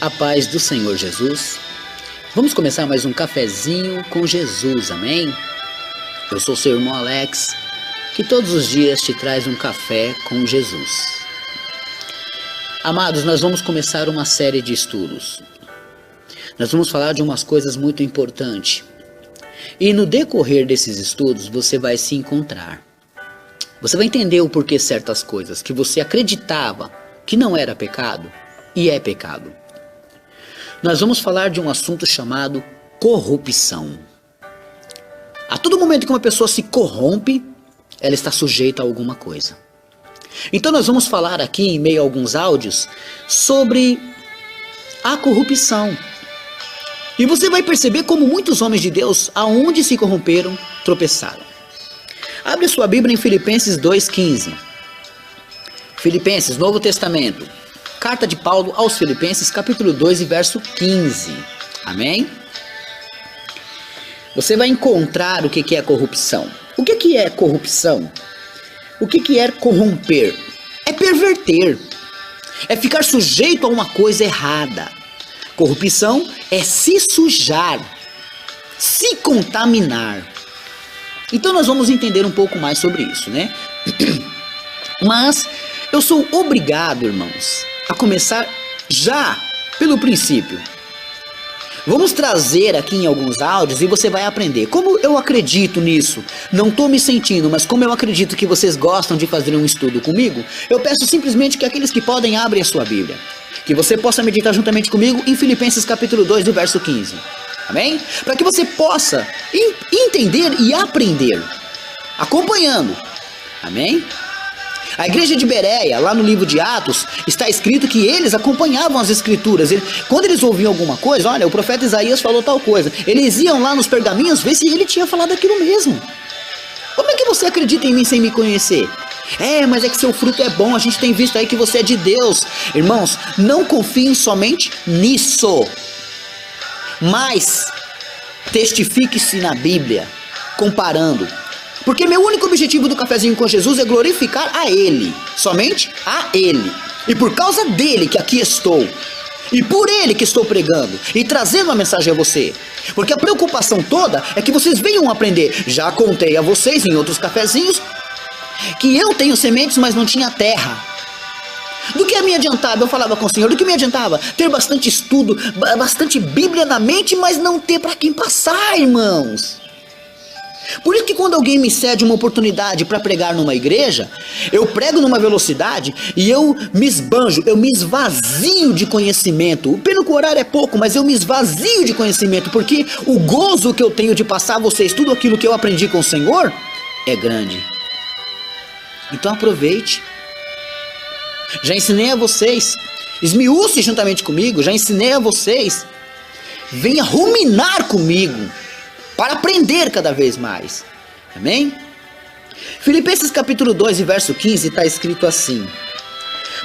A paz do Senhor Jesus. Vamos começar mais um cafezinho com Jesus, amém? Eu sou o seu irmão Alex, que todos os dias te traz um café com Jesus. Amados, nós vamos começar uma série de estudos. Nós vamos falar de umas coisas muito importantes. E no decorrer desses estudos você vai se encontrar. Você vai entender o porquê certas coisas que você acreditava que não era pecado e é pecado. Nós vamos falar de um assunto chamado corrupção. A todo momento que uma pessoa se corrompe, ela está sujeita a alguma coisa. Então nós vamos falar aqui, em meio a alguns áudios, sobre a corrupção. E você vai perceber como muitos homens de Deus, aonde se corromperam, tropeçaram. Abre sua Bíblia em Filipenses 2,15. Filipenses, Novo Testamento. Carta de Paulo aos Filipenses, capítulo 2 e verso 15. Amém? Você vai encontrar o que é corrupção. O que é corrupção? O que é corromper? É perverter. É ficar sujeito a uma coisa errada. Corrupção é se sujar, se contaminar. Então nós vamos entender um pouco mais sobre isso, né? Mas eu sou obrigado, irmãos, a começar já pelo princípio. Vamos trazer aqui em alguns áudios e você vai aprender. Como eu acredito nisso, não estou me sentindo, mas como eu acredito que vocês gostam de fazer um estudo comigo, eu peço simplesmente que aqueles que podem abrem a sua Bíblia. Que você possa meditar juntamente comigo em Filipenses capítulo 2, do verso 15. Amém? Para que você possa entender e aprender, acompanhando. Amém? A igreja de Bereia, lá no livro de Atos, está escrito que eles acompanhavam as escrituras. Quando eles ouviam alguma coisa, olha, o profeta Isaías falou tal coisa. Eles iam lá nos pergaminhos ver se ele tinha falado aquilo mesmo. Como é que você acredita em mim sem me conhecer? Mas é que seu fruto é bom, a gente tem visto aí que você é de Deus. Irmãos, não confiem somente nisso. Mas testifique-se na Bíblia, comparando. Porque meu único objetivo do cafezinho com Jesus é glorificar a Ele, somente a Ele. E por causa dele que aqui estou, e por ele que estou pregando, e trazendo uma mensagem a você. Porque a preocupação toda é que vocês venham aprender. Já contei a vocês em outros cafezinhos que eu tenho sementes, mas não tinha terra. Do que me adiantava, eu falava com o Senhor, do que me adiantava ter bastante estudo, bastante Bíblia na mente, mas não ter para quem passar, irmãos. Por isso que quando alguém me cede uma oportunidade para pregar numa igreja, eu prego numa velocidade e eu me esbanjo, eu me esvazio de conhecimento. O pena que o horário é pouco, mas eu me esvazio de conhecimento, porque o gozo que eu tenho de passar a vocês tudo aquilo que eu aprendi com o Senhor é grande. Então aproveite. Já ensinei a vocês, esmiúce juntamente comigo, já ensinei a vocês. Venha ruminar comigo para aprender cada vez mais. Amém? Filipenses capítulo 2 e verso 15 está escrito assim: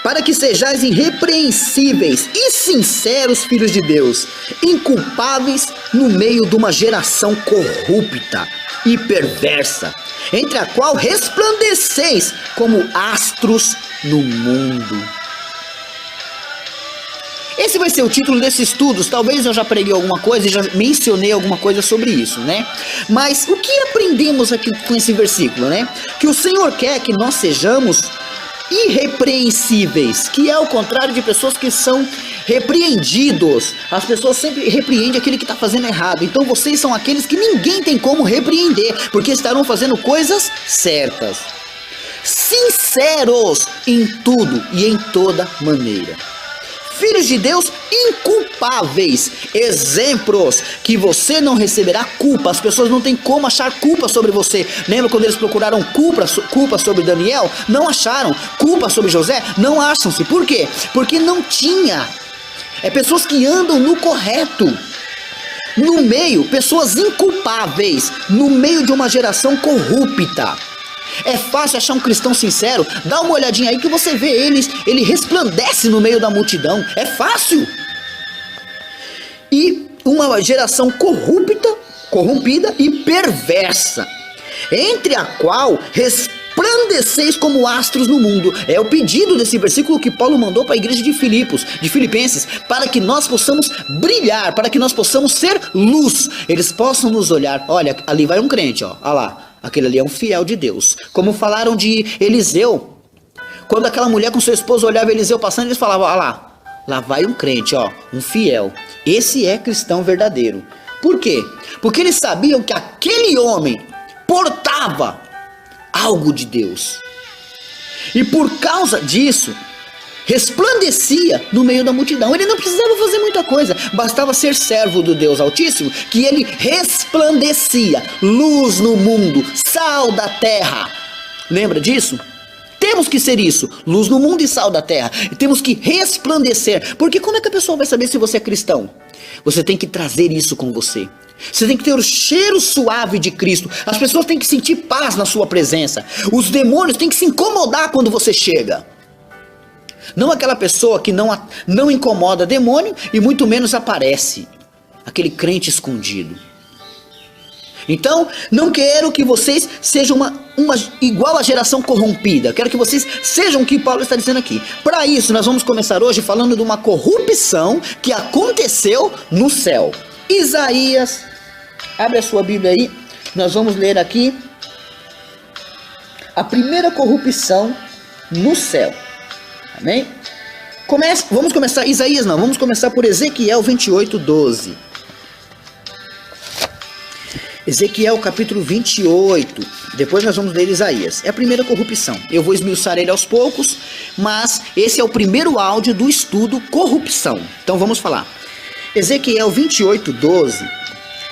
para que sejais irrepreensíveis e sinceros filhos de Deus, inculpáveis no meio de uma geração corrupta e perversa, entre a qual resplandeceis como astros no mundo. Esse vai ser o título desses estudos. Talvez eu já preguei alguma coisa e já mencionei alguma coisa sobre isso, né? Mas o que aprendemos aqui com esse versículo, né? Que o Senhor quer que nós sejamos irrepreensíveis, que é o contrário de pessoas que são repreendidos. As pessoas sempre repreendem aquele que está fazendo errado. Então vocês são aqueles que ninguém tem como repreender, porque estarão fazendo coisas certas. Sinceros em tudo e em toda maneira. Filhos de Deus inculpáveis, exemplos que você não receberá culpa. As pessoas não têm como achar culpa sobre você. Lembra quando eles procuraram culpa sobre Daniel? Não acharam. Culpa sobre José? Não acham-se. Por quê? Porque não tinha. É pessoas que andam no correto. No meio, pessoas inculpáveis, no meio de uma geração corrupta. É fácil achar um cristão sincero. Dá uma olhadinha aí que você vê ele resplandece no meio da multidão. É fácil. E uma geração corrompida e perversa, entre a qual resplandece resplandeceis como astros no mundo. É o pedido desse versículo que Paulo mandou para a igreja de Filipenses, para que nós possamos brilhar, para que nós possamos ser luz. Eles possam nos olhar. Olha, ali vai um crente, ó. Olha lá, aquele ali é um fiel de Deus. Como falaram de Eliseu, quando aquela mulher com seu esposo olhava Eliseu passando, eles falavam, olha lá vai um crente, ó, um fiel. Esse é cristão verdadeiro. Por quê? Porque eles sabiam que aquele homem portava algo de Deus. E por causa disso, resplandecia no meio da multidão. Ele não precisava fazer muita coisa, bastava ser servo do Deus Altíssimo, que ele resplandecia, luz no mundo, sal da terra. Lembra disso? Temos que ser isso, luz no mundo e sal da terra. Temos que resplandecer, porque como é que a pessoa vai saber se você é cristão? Você tem que trazer isso com você. Você tem que ter o cheiro suave de Cristo. As pessoas têm que sentir paz na sua presença. Os demônios têm que se incomodar quando você chega. Não aquela pessoa que não incomoda demônio e muito menos aparece. Aquele crente escondido. Então, não quero que vocês sejam igual à geração corrompida. Quero que vocês sejam o que Paulo está dizendo aqui. Para isso, nós vamos começar hoje falando de uma corrupção que aconteceu no céu. Isaías, abre a sua Bíblia aí. Nós vamos ler aqui a primeira corrupção no céu. Amém? Vamos começar, Isaías não, vamos começar por Ezequiel 28:12. Ezequiel capítulo 28, depois nós vamos ler Isaías. É a primeira corrupção. Eu vou esmiuçar ele aos poucos, mas esse é o primeiro áudio do estudo corrupção. Então vamos falar. Ezequiel 28:12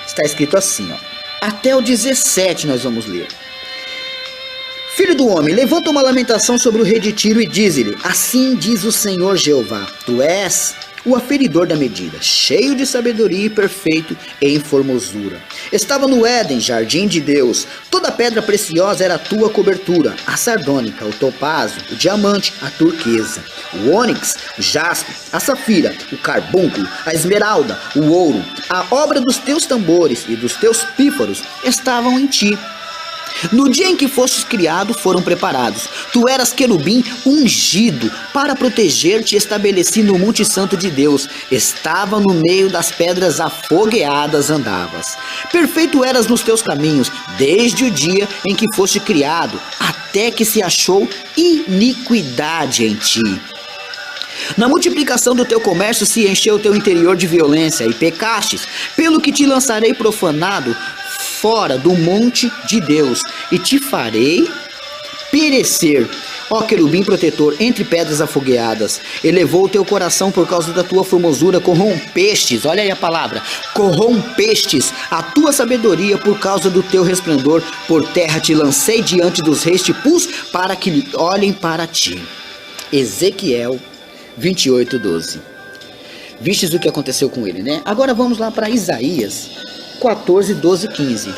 está escrito assim, ó. Até o 17 nós vamos ler. Filho do homem, levanta uma lamentação sobre o rei de Tiro e diz-lhe: assim diz o Senhor Jeová, tu és o aferidor da medida, cheio de sabedoria e perfeito em formosura. Estava no Éden, jardim de Deus. Toda pedra preciosa era a tua cobertura: a sardônica, o topázio, o diamante, a turquesa, o ônix, o jaspe, a safira, o carbúnculo, a esmeralda, o ouro. A obra dos teus tambores e dos teus pífaros estavam em ti. No dia em que fostes criado, foram preparados. Tu eras querubim ungido, para proteger-te estabeleci no monte santo de Deus. Estava no meio das pedras afogueadas andavas. Perfeito eras nos teus caminhos, desde o dia em que foste criado, até que se achou iniquidade em ti. Na multiplicação do teu comércio se encheu o teu interior de violência, e pecastes, pelo que te lançarei profanado fora do monte de Deus, e te farei perecer, ó querubim protetor, entre pedras afogueadas. Elevou o teu coração por causa da tua formosura, corrompestes, olha aí a palavra, corrompestes a tua sabedoria por causa do teu resplendor. Por terra te lancei diante dos reis, te pus para que olhem para ti. Ezequiel 28:12. Vistes o que aconteceu com ele, né? Agora vamos lá para Isaías 14:12-15,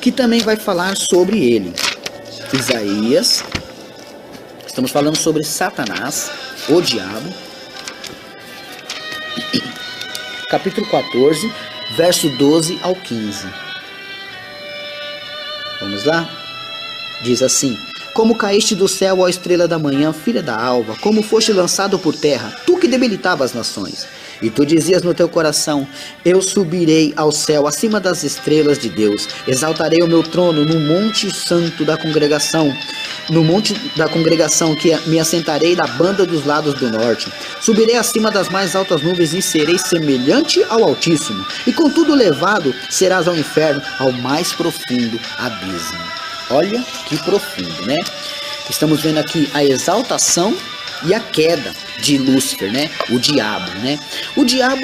que também vai falar sobre ele. Isaías, estamos falando sobre Satanás, o diabo. Capítulo 14, verso 12 ao 15. Vamos lá? Diz assim: como caíste do céu, ó estrela da manhã, filha da alva, como foste lançado por terra, tu que debilitava as nações. E tu dizias no teu coração: eu subirei ao céu, acima das estrelas de Deus. Exaltarei o meu trono no monte santo da congregação, no monte da congregação que me assentarei da banda dos lados do norte. Subirei acima das mais altas nuvens e serei semelhante ao Altíssimo. E contudo levado serás ao inferno, ao mais profundo abismo. Olha que profundo, né? Estamos vendo aqui a exaltação e a queda de Lúcifer, né? O diabo, né? O diabo,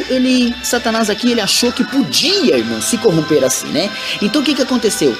Satanás aqui, ele achou que podia, irmão, se corromper assim, né? Então o que aconteceu?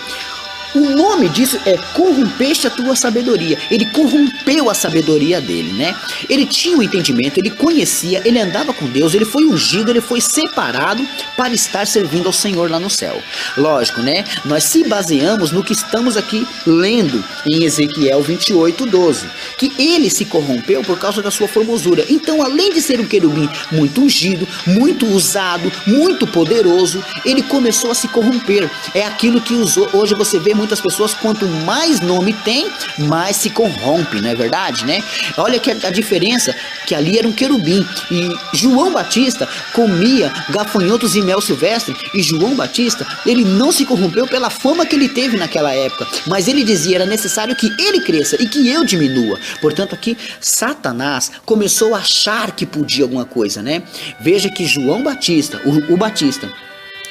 O nome disso é corrompeste a tua sabedoria. Ele corrompeu a sabedoria dele, né? Ele tinha um entendimento, ele conhecia, ele andava com Deus, ele foi ungido, ele foi separado para estar servindo ao Senhor lá no céu. Lógico, né? Nós se baseamos no que estamos aqui lendo em Ezequiel 28:12, que ele se corrompeu por causa da sua formosura. Então, além de ser um querubim muito ungido, muito usado, muito poderoso, ele começou a se corromper. É aquilo que hoje você vê muitas pessoas, quanto mais nome tem, mais se corrompe, não é verdade, né? Olha que a diferença, que ali era um querubim, e João Batista comia gafanhotos e mel silvestre, e João Batista, ele não se corrompeu pela fama que ele teve naquela época, mas ele dizia, era necessário que ele cresça e que eu diminua. Portanto, aqui Satanás começou a achar que podia alguma coisa, né? Veja que João Batista, o Batista,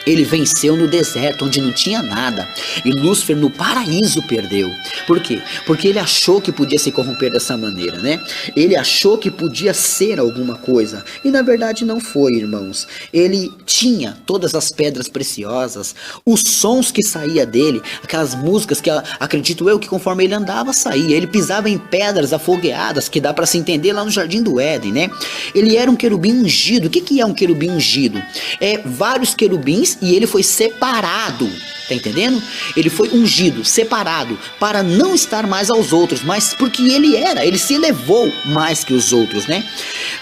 ele venceu no deserto, onde não tinha nada. E Lúcifer no paraíso perdeu. Por quê? Porque ele achou que podia se corromper dessa maneira, né? Ele achou que podia ser alguma coisa. E na verdade não foi, irmãos. Ele tinha todas as pedras preciosas, os sons que saía dele, aquelas músicas que acredito eu que conforme ele andava, saía. Ele pisava em pedras afogueadas, que dá para se entender lá no Jardim do Éden, né? Ele era um querubim ungido. O que é um querubim ungido? É vários querubins, e ele foi separado, tá entendendo? Ele foi ungido, separado, para não estar mais aos outros, mas porque ele se elevou mais que os outros, né?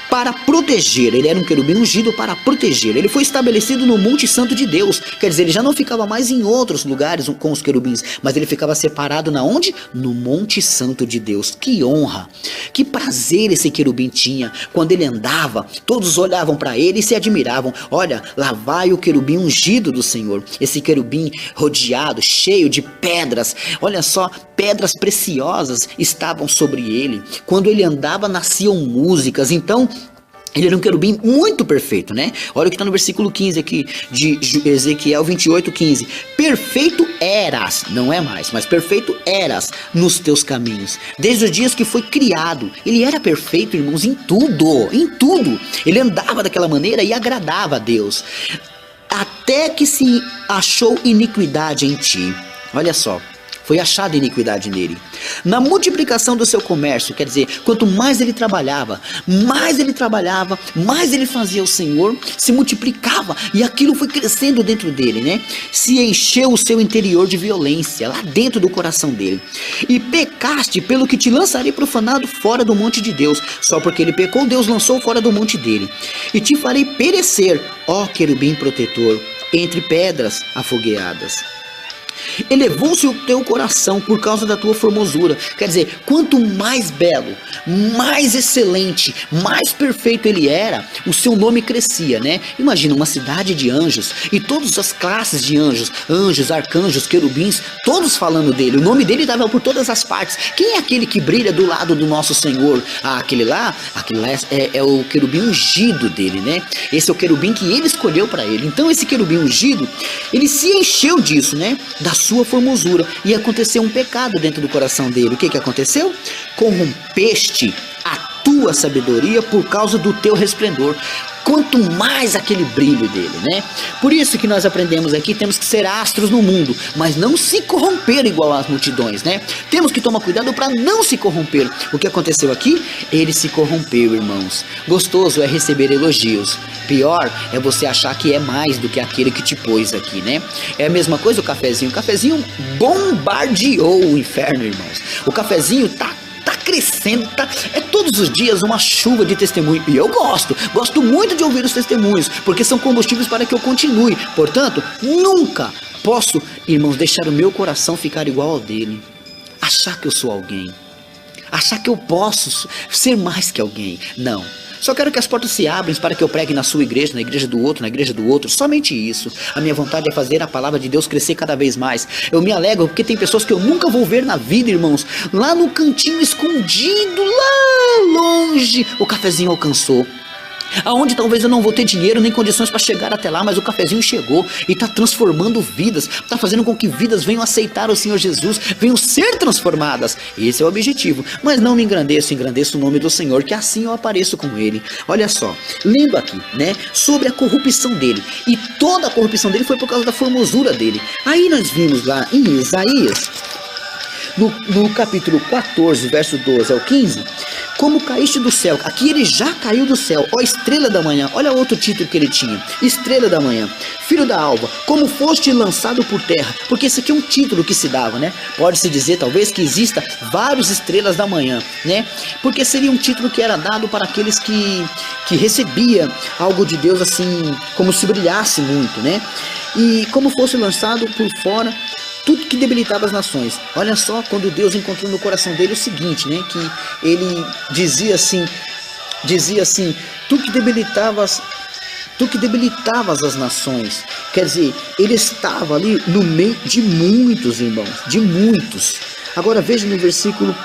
Para proteger, ele era um querubim ungido para proteger. Ele foi estabelecido no Monte Santo de Deus, quer dizer, ele já não ficava mais em outros lugares com os querubins, mas ele ficava separado na onde? No Monte Santo de Deus. Que honra, que prazer esse querubim tinha. Quando ele andava, todos olhavam para ele e se admiravam. Olha, lá vai o querubim ungido do Senhor, esse querubim rodeado, cheio de pedras. Olha só, pedras preciosas estavam sobre ele. Quando ele andava, nasciam músicas. Então, ele era um querubim muito perfeito, né? Olha o que está no versículo 15 aqui de Ezequiel 28:15. Perfeito eras, não é mais, mas perfeito eras nos teus caminhos, desde os dias que foi criado. Ele era perfeito, irmãos, em tudo, em tudo. Ele andava daquela maneira e agradava a Deus. Até que se achou iniquidade em ti. Olha só. Foi achada iniquidade nele. Na multiplicação do seu comércio, quer dizer, quanto mais ele trabalhava, mais ele fazia o Senhor, se multiplicava, e aquilo foi crescendo dentro dele, né? Se encheu o seu interior de violência, lá dentro do coração dele. E pecaste, pelo que te lançarei profanado fora do monte de Deus. Só porque ele pecou, Deus lançou fora do monte dele. E te farei perecer, ó querubim protetor, entre pedras afogueadas. Elevou-se o teu coração por causa da tua formosura. Quer dizer, quanto mais belo, mais excelente, mais perfeito ele era, o seu nome crescia, né? Imagina uma cidade de anjos e todas as classes de anjos, anjos, arcanjos, querubins, todos falando dele. O nome dele estava por todas as partes. Quem é aquele que brilha do lado do nosso Senhor? Ah, aquele lá é o querubim ungido dele, né? Esse é o querubim que ele escolheu para ele. Então esse querubim ungido, ele se encheu disso, né? Da sua formosura, e aconteceu um pecado dentro do coração dele. O que aconteceu? Corrompeste a tua sabedoria por causa do teu resplendor. Quanto mais aquele brilho dele, né? Por isso que nós aprendemos aqui, temos que ser astros no mundo, mas não se corromper igual às multidões, né? Temos que tomar cuidado para não se corromper. O que aconteceu aqui? Ele se corrompeu, irmãos. Gostoso é receber elogios. Pior é você achar que é mais do que aquele que te pôs aqui, né? É a mesma coisa o cafezinho. O cafezinho bombardeou o inferno, irmãos. O cafezinho tá crescendo, é todos os dias uma chuva de testemunho, e eu gosto muito de ouvir os testemunhos, porque são combustíveis para que eu continue. Portanto, nunca posso, irmãos, deixar o meu coração ficar igual ao dele, achar que eu sou alguém, achar que eu posso ser mais que alguém. Não. Só quero que as portas se abrem para que eu pregue na sua igreja, na igreja do outro, somente isso. A minha vontade é fazer a palavra de Deus crescer cada vez mais. Eu me alegro porque tem pessoas que eu nunca vou ver na vida, irmãos, lá no cantinho escondido, lá longe, o cafezinho alcançou. Aonde talvez eu não vou ter dinheiro nem condições para chegar até lá, mas o cafezinho chegou e está transformando vidas, está fazendo com que vidas venham aceitar o Senhor Jesus, venham ser transformadas. Esse é o objetivo, mas não me engrandeço o nome do Senhor, que assim eu apareço com ele. Olha só, lendo aqui, né, sobre a corrupção dele, e toda a corrupção dele foi por causa da formosura dele. Aí nós vimos lá em Isaías, no capítulo 14, verso 12 ao 15, como caíste do céu. Aqui ele já caiu do céu, ó estrela da manhã. Olha outro título que ele tinha, estrela da manhã, filho da alva, como foste lançado por terra. Porque esse aqui é um título que se dava, né? Pode-se dizer talvez que exista vários estrelas da manhã, né? Porque seria um título que era dado para aqueles que recebia algo de Deus, assim, como se brilhasse muito, né? E como fosse lançado por fora tudo que debilitava as nações. Olha só, quando Deus encontrou no coração dele o seguinte, né, que ele dizia assim, tu que debilitavas as nações. Quer dizer, ele estava ali no meio de muitos, irmãos, de muitos. Agora veja no versículo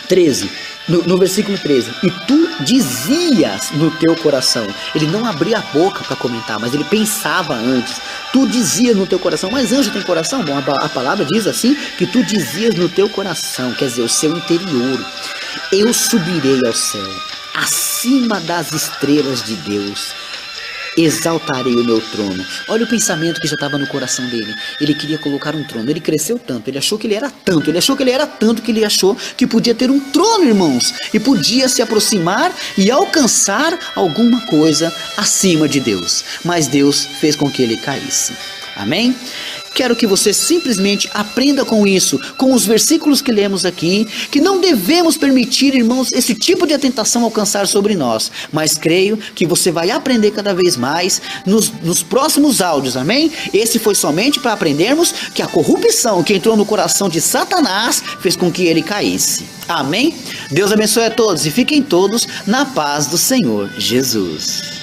13, no versículo 13, e tu dizias no teu coração. Ele não abria a boca para comentar, mas ele pensava antes. Tu dizias no teu coração, mas anjo tem coração? Bom, a palavra diz assim, que tu dizias no teu coração, quer dizer, o seu interior. Eu subirei ao céu, acima das estrelas de Deus. Exaltarei o meu trono. Olha o pensamento que já estava no coração dele. Ele queria colocar um trono. Ele cresceu tanto, ele achou que ele era tanto, que ele achou que podia ter um trono, irmãos, e podia se aproximar e alcançar alguma coisa acima de Deus. Mas Deus fez com que ele caísse. Amém? Quero que você simplesmente aprenda com isso, com os versículos que lemos aqui, que não devemos permitir, irmãos, esse tipo de tentação alcançar sobre nós. Mas creio que você vai aprender cada vez mais nos próximos áudios, amém? Esse foi somente para aprendermos que a corrupção que entrou no coração de Satanás fez com que ele caísse. Amém? Deus abençoe a todos e fiquem todos na paz do Senhor Jesus.